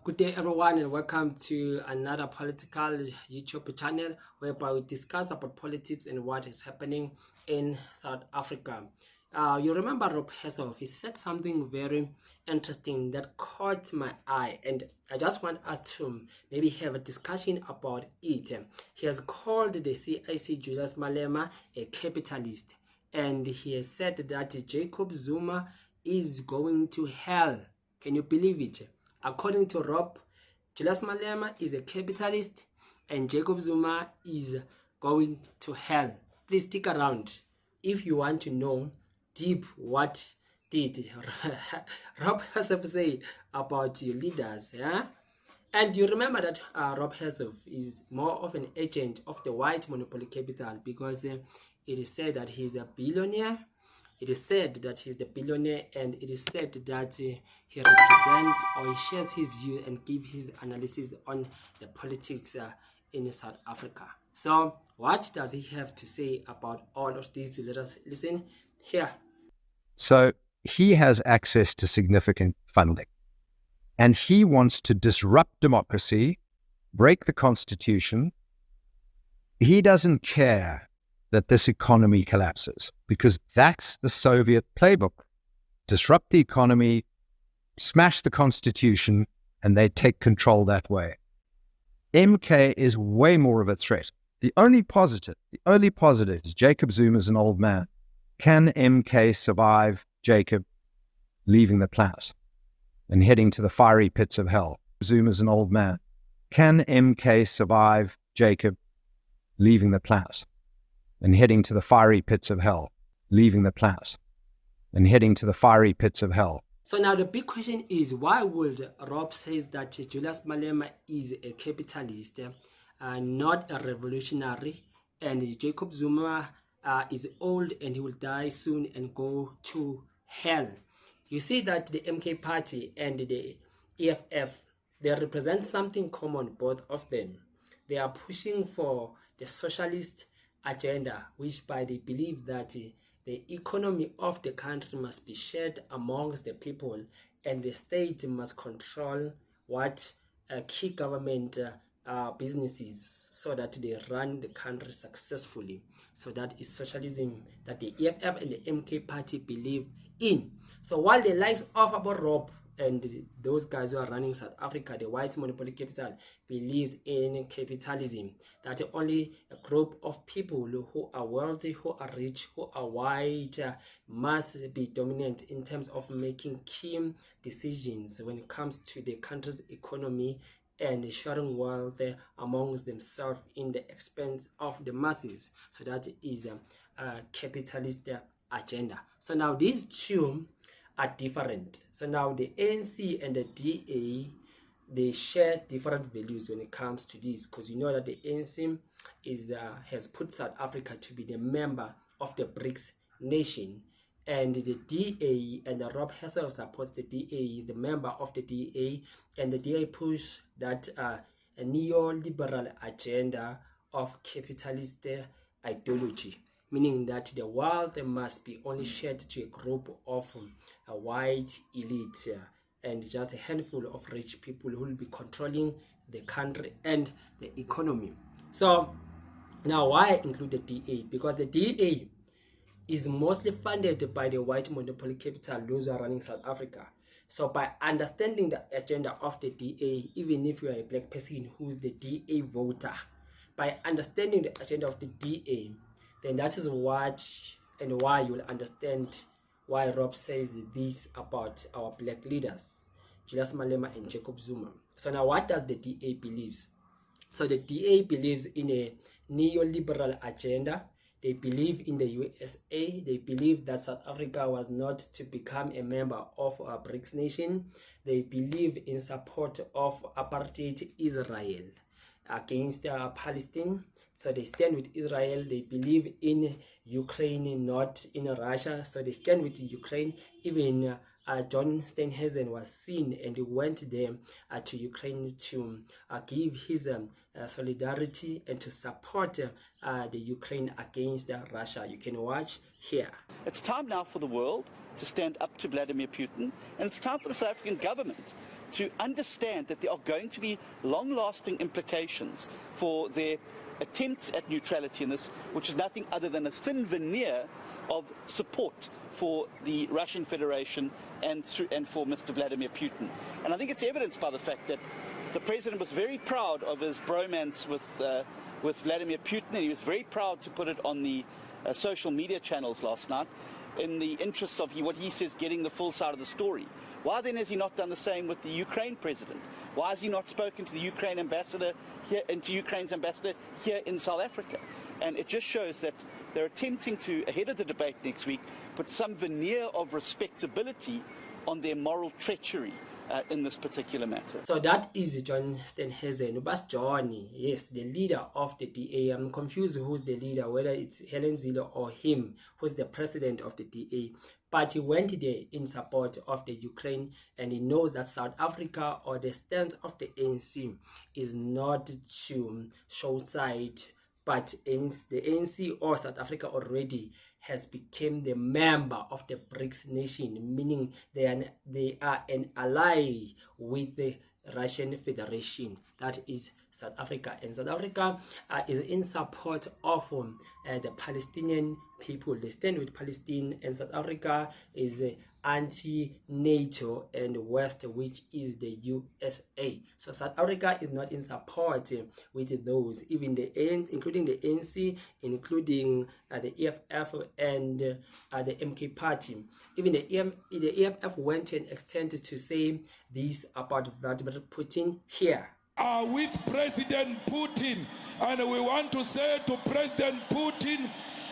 Good day, everyone, and welcome to another political YouTube channel whereby we discuss about politics and what is happening in South Africa. You remember Rob Hersov, he said something very interesting that caught my eye, and I just want us to maybe have a discussion about it. He has called the CIC Julius Malema a capitalist, and he has said that Jacob Zuma is going to hell. Can you believe it? According to Rob, Julius Malema is a capitalist and Jacob Zuma is going to hell. Please stick around if you want to know deep what did Rob Hersov say about your leaders. Yeah? And you remember that Rob Hersov is more of an agent of the white monopoly capital because it is said that he is a billionaire. It is said that he's the billionaire, and it is said that he represents or he shares his view and gives his analysis on the politics in South Africa. So what does he have to say about all of these? Let us listen here. So he has access to significant funding, and he wants to disrupt democracy, break the constitution. He doesn't care that this economy collapses, because that's the Soviet playbook. Disrupt the economy, smash the constitution, and they take control that way. MK is way more of a threat. The only positive is Jacob Zuma is an old man. Can MK survive Jacob leaving the planet and heading to the fiery pits of hell? Zuma is an old man. Can MK survive Jacob leaving the planet and heading to the fiery pits of hell? Leaving the planet and heading to the fiery pits of hell. So now the big question is, why would Rob say that Julius Malema is a capitalist, not a revolutionary, and Jacob Zuma is old and he will die soon and go to hell? You see that the MK party and the EFF, they represent something common, both of them. They are pushing for the socialist agenda, which by they believe that the economy of the country must be shared amongst the people, and the state must control what key government businesses, so that they run the country successfully. So that is socialism that the EFF and the MK party believe in. So while the likes of about Rob and those guys who are running South Africa, the white monopoly capital, believes in capitalism, that only a group of people who are wealthy, who are rich, who are white must be dominant in terms of making key decisions when it comes to the country's economy and sharing wealth amongst themselves in the expense of the masses. So that is a capitalist agenda. So now these two are different. So now the ANC and the DA, they share different values when it comes to this, because you know that the ANC has put South Africa to be the member of the BRICS nation, and the DA and the Rob Hersov supports the DA, is the member of the DA, and the DA push that a neoliberal agenda of capitalist ideology, meaning that the wealth must be only shared to a group of a white elite and just a handful of rich people who will be controlling the country and the economy. So now why I include the DA? Because the DA is mostly funded by the white monopoly capital, those who are running South Africa. So by understanding the agenda of the DA, even if you are a black person who is the DA voter, by understanding the agenda of the DA, then that is what and why you will understand why Rob says this about our black leaders, Julius Malema and Jacob Zuma. So now what does the DA believe? So the DA believes in a neoliberal agenda. They believe in the USA. They believe that South Africa was not to become a member of a BRICS nation. They believe in support of apartheid Israel against Palestine. So they stand with Israel. They believe in Ukraine, not in Russia. So they stand with Ukraine. Even John Steinhazen was seen and he went there to Ukraine to give his solidarity and to support the Ukraine against Russia. You can watch here. It's time now for the world to stand up to Vladimir Putin, and it's time for the South African government to understand that there are going to be long-lasting implications for their attempts at neutrality in this, which is nothing other than a thin veneer of support for the Russian Federation and for Mr. Vladimir Putin. And I think it's evidenced by the fact that the president was very proud of his bromance with Vladimir Putin, and he was very proud to put it on the social media channels last night in the interest of what he says getting the full side of the story. Why then has he not done the same with the Ukraine president? Why has he not spoken to the Ukraine ambassador here and to Ukraine's ambassador here in South Africa? And it just shows that they're attempting to, ahead of the debate next week, put some veneer of respectability on their moral treachery in this particular matter. So that is John Steenhuisen. But Johnny, yes, the leader of the DA. I'm confused who's the leader, whether it's Helen Zille or him, who's the president of the DA. But he went there in support of the Ukraine, and he knows that South Africa, or the stance of the ANC, is not to show side, but the ANC or South Africa already has become the member of the BRICS nation, meaning they are an ally with the Russian Federation, that is South Africa. And South Africa is in support of the Palestinian people. They stand with Palestine, and South Africa is anti-NATO and West, which is the USA. So South Africa is not in support with those, even including the ANC, including the EFF and the MK party. Even the EFF went to an extent to say this about Vladimir Putin here. Are with President Putin, and we want to say to President Putin,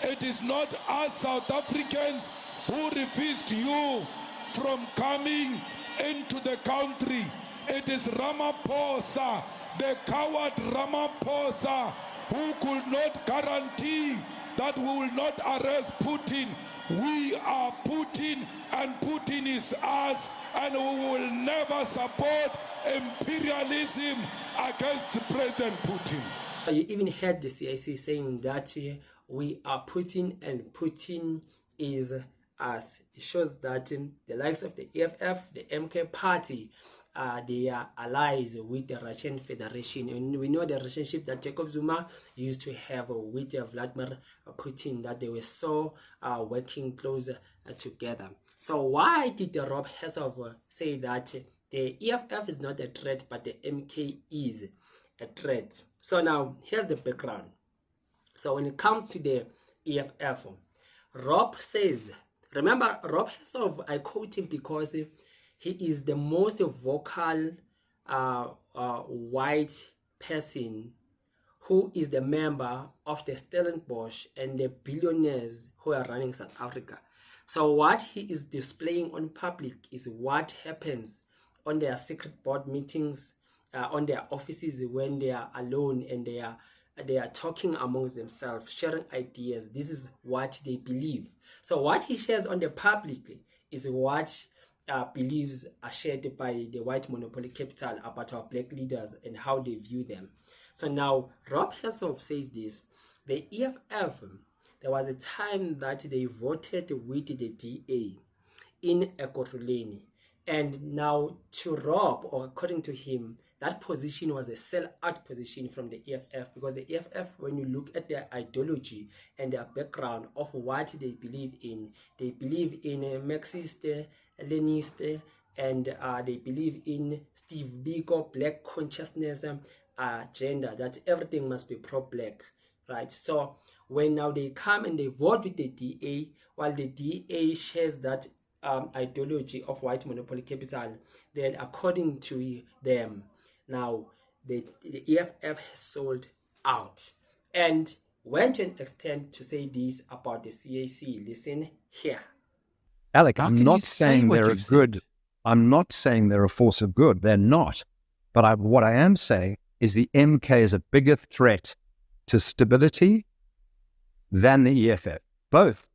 it is not us South Africans who refused you from coming into the country. It is Ramaphosa, the coward Ramaphosa, who could not guarantee that we will not arrest Putin. We are Putin, and Putin is us, and we will never support imperialism against President Putin. You even heard the CIC saying that we are Putin and Putin is us. It shows that the likes of the EFF, the MK party, they are allies with the Russian Federation. And we know the relationship that Jacob Zuma used to have with Vladimir Putin, that they were so working closer together. So why did Rob Hersov say that the EFF is not a threat, but the MK is a threat? So now here's the background. So when it comes to the EFF, Rob says, remember Rob Hersov, I quote him because he is the most vocal white person who is the member of the Stellenbosch and the billionaires who are running South Africa. So what he is displaying on public is what happens on their secret board meetings, on their offices when they are alone and they are talking amongst themselves, sharing ideas. This is what they believe. So what he shares on the public is what beliefs are shared by the white monopoly capital about our black leaders and how they view them. So now Rob Hersov says this: the EFF, there was a time that they voted with the DA in Ekurhuleni, and now to Rob, or according to him, that position was a sell-out position from the EFF, because the EFF, when you look at their ideology and their background of what they believe in a Marxist, Leninist, and they believe in Steve Biko black consciousness agenda, that everything must be pro-black, right? So when now they come and they vote with the DA, while the DA shares that ideology of white monopoly capital, then according to them, now the EFF has sold out, and went to an extent to say this about the CAC. Listen here. Alec, I'm not saying they're a good, I'm not saying they're a force of good. They're not. But what I am saying is the MK is a bigger threat to stability than the EFF. Both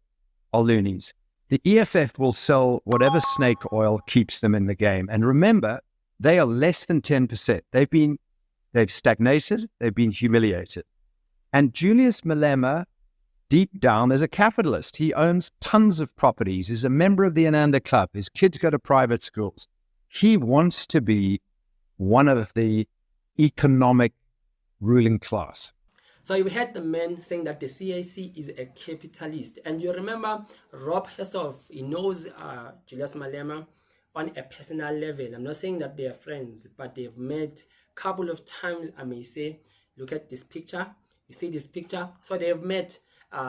are loonies. The EFF will sell whatever snake oil keeps them in the game. And remember, they are less than 10%. They've stagnated, they've been humiliated. And Julius Malema, deep down, is a capitalist. He owns tons of properties. He's a member of the Ananda Club. His kids go to private schools. He wants to be one of the economic ruling class. So you had the man saying that the CIC is a capitalist. And you remember Rob Hersov, he knows Julius Malema on a personal level. I'm not saying that they are friends, but they've met a couple of times, I may say. Look at this picture. You see this picture? So they've met.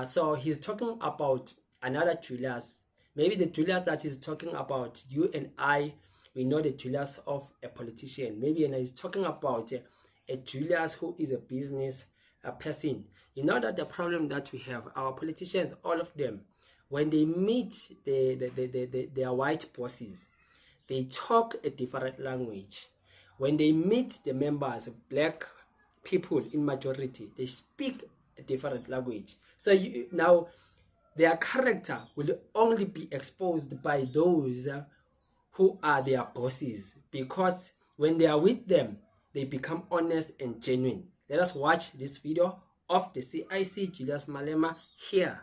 So he's talking about another Julius. Maybe the Julius that he's talking about, you and I, we know the Julius of a politician. Maybe and he's talking about a Julius who is a business person. You know that the problem that we have, our politicians, all of them, when they meet their white bosses, they talk a different language. When they meet the members, black people in majority, they speak a different language. So now their character will only be exposed by those who are their bosses, because when they are with them, they become honest and genuine. Let us watch this video of the CIC Julius Malema here.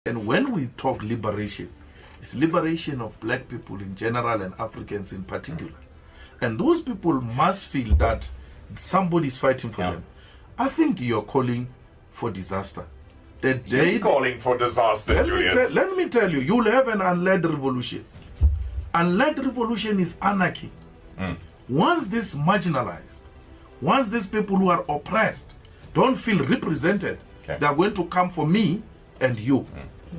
And when we talk liberation, it's liberation of black people in general and Africans in particular. And those people must feel that somebody is fighting for them. I think you're calling for disaster. The day You're calling for disaster, Julius. let me tell you, you'll have an unled revolution. Unled revolution is anarchy. Once this marginalized, once these people who are oppressed don't feel represented, they are going to come for me and you,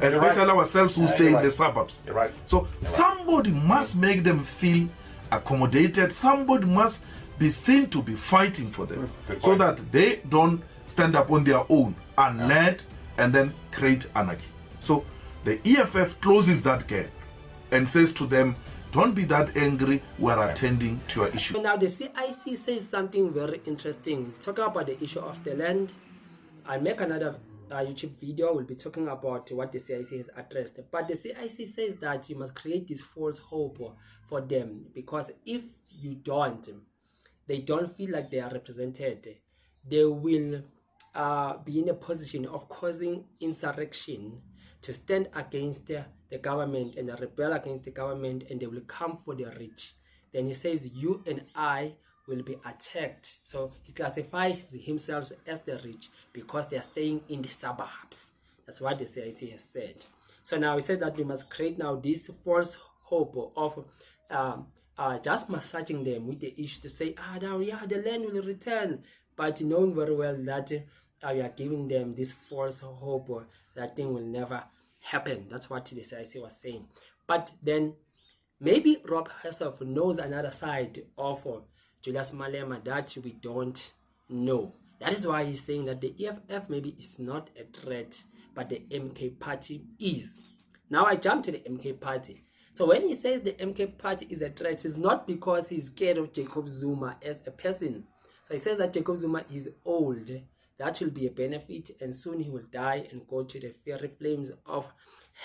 especially ourselves who stay in the suburbs. You're right. So somebody must make them feel accommodated. Somebody must be seen to be fighting for them, so that they don't stand up on their own, unled, and then create anarchy. So the EFF closes that gap and says to them, don't be that angry, we're attending to your issue. So now the CIC says something very interesting. It's talking about the issue of the land. I'll make another YouTube video. We'll be talking about what the CIC has addressed. But the CIC says that you must create this false hope for them, because if you don't, they don't feel like they are represented. They will be in a position of causing insurrection to stand against the government and rebel against the government, and they will come for the rich. Then he says you and I will be attacked. So he classifies himself as the rich because they are staying in the suburbs. That's what the CIC has said. So now he said that we must create now this false hope of just massaging them with the issue to say, now yeah, the land will return, but knowing very well that we are giving them this false hope that thing will never happen. That's what the CIC was saying. But then maybe Rob Hersov knows another side of Julius Malema that we don't know. That is why he's saying that the EFF maybe is not a threat, but the MK party is. Now I jump to the MK party. So when he says the MK party is a threat, it's not because he's scared of Jacob Zuma as a person. So he says that Jacob Zuma is old. That will be a benefit, and soon he will die and go to the fiery flames of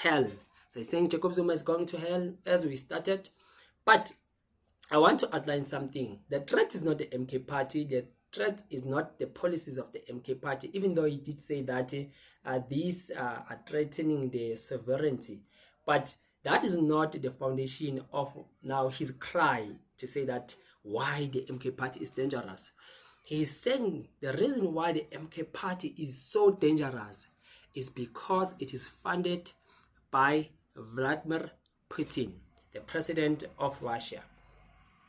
hell. So he's saying Jacob Zuma is going to hell as we started. But I want to outline something. The threat is not the MK party. The threat is not the policies of the MK party, even though he did say that these are threatening the sovereignty. But that is not the foundation of now his cry to say that why the MK party is dangerous. He's saying the reason why the MK party is so dangerous is because it is funded by Vladimir Putin, the president of Russia.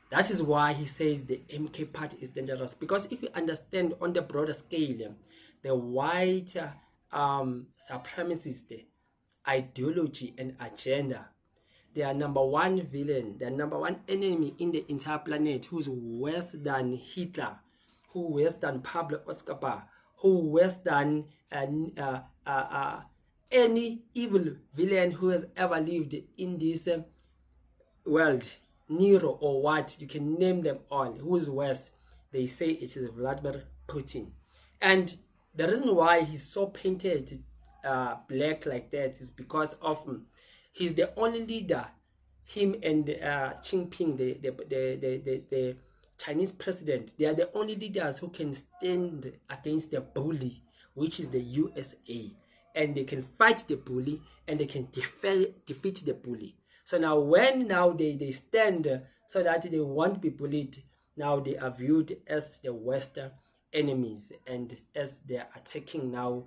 That is why he says the MK party is dangerous. Because if you understand on the broader scale, the white supremacist ideology and agenda, their number one villain, their number one enemy in the entire planet, who's worse than Hitler, who worse than Pablo Escobar, who worse than any evil villain who has ever lived in this world, Nero or what, you can name them all, who is worse. They say it is Vladimir Putin. And the reason why he's so painted black like that is because of he's the only leader, him and Xi Jinping, the Chinese president, they are the only leaders who can stand against the bully, which is the USA. And they can fight the bully and they can defeat the bully. So now when they stand so that they won't be bullied. Now they are viewed as the West enemies, and as they are attacking now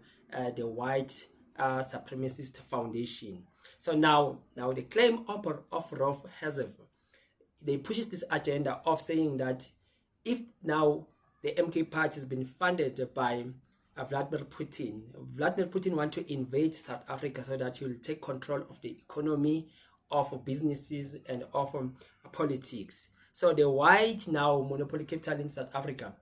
the white supremacist foundation. So now the claim of Hersov, they pushes this agenda of saying that if now the MK party has been funded by Vladimir Putin want to invade South Africa so that he will take control of the economy, of businesses, and of politics. So the white now monopoly capital in South Africa,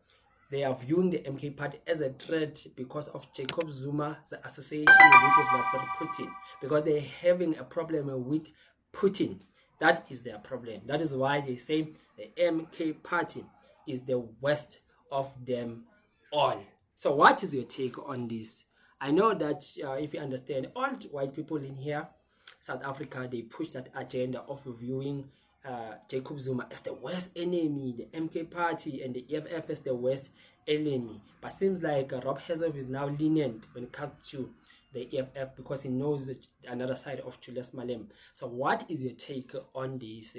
they are viewing the MK party as a threat because of Jacob Zuma's association with Vladimir Putin, because they're having a problem with Putin. That is their problem. That is why they say the MK party is the worst of them all. So what is your take on this? I know that if you understand, all white people in here, South Africa, they push that agenda of viewing Jacob Zuma as the worst enemy, the MK party and the EFF as the worst enemy. But seems like Rob Hersov is now lenient when it comes to the EFF because he knows another side of Julius Malema. So what is your take on this?